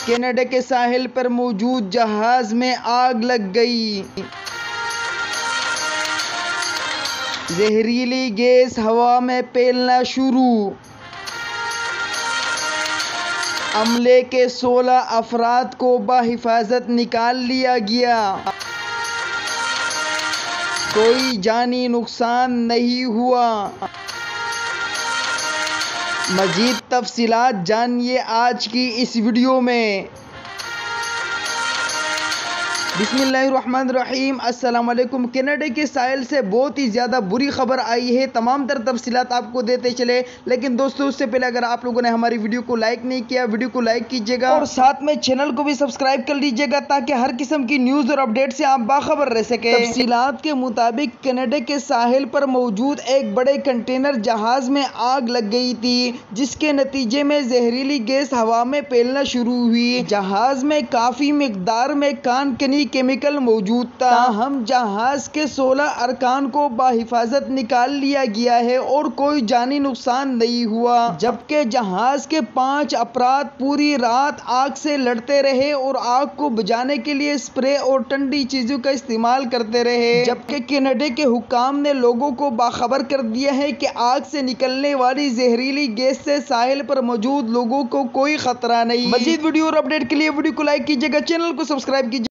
Canada کے ساحل پر موجود جہاز میں آگ لگ گئی۔ زہریلی گیس ہوا میں پھیلنا شروع۔ عملے کے 16 افراد کو بحفاظت نکال لیا گیا۔ کوئی جانی نقصان نہیں ہوا۔ مزید تفصیلات جانیے آج کی اس ویڈیو میں۔ بسم اللہ الرحمن الرحیم۔ السلام علیکم۔ کینیڈا کے ساحل سے بہت ہی زیادہ بری خبر آئی ہے، تمام تر تفصیلات آپ کو دیتے چلے، لیکن دوستو اس سے پہلے اگر آپ لوگوں نے ہماری ویڈیو کو لائک نہیں کیا، ویڈیو کو لائک کیجئے گا اور ساتھ میں چینل کو بھی سبسکرائب کر لیجئے گا تاکہ ہر قسم کی نیوز اور اپڈیٹ سے آپ باخبر رہ سکیں۔ تفصیلات کے مطابق کینیڈا کے ساحل پر موجود ایک بڑے کنٹینر جہاز میں آگ لگ گئی تھی، جس کے نتیجے میں زہریلی گیس ہوا میں پھیلنا شروع ہوئی۔ جہاز میں کافی مقدار میں کان کنی کیمیکل موجود تھا، تاہم جہاز کے 16 ارکان کو بحفاظت نکال لیا گیا ہے اور کوئی جانی نقصان نہیں ہوا، جبکہ جہاز کے 5 افراد پوری رات آگ سے لڑتے رہے اور آگ کو بجھانے کے لیے اسپرے اور ٹھنڈی چیزوں کا استعمال کرتے رہے، جبکہ کینیڈا کے حکام نے لوگوں کو باخبر کر دیا ہے کہ آگ سے نکلنے والی زہریلی گیس سے ساحل پر موجود لوگوں کو کوئی خطرہ نہیں۔ مزید ویڈیو اور اپڈیٹ کے لیے ویڈیو کو لائک کیجئے گا، چینل کو سبسکرائب کیجئے گا۔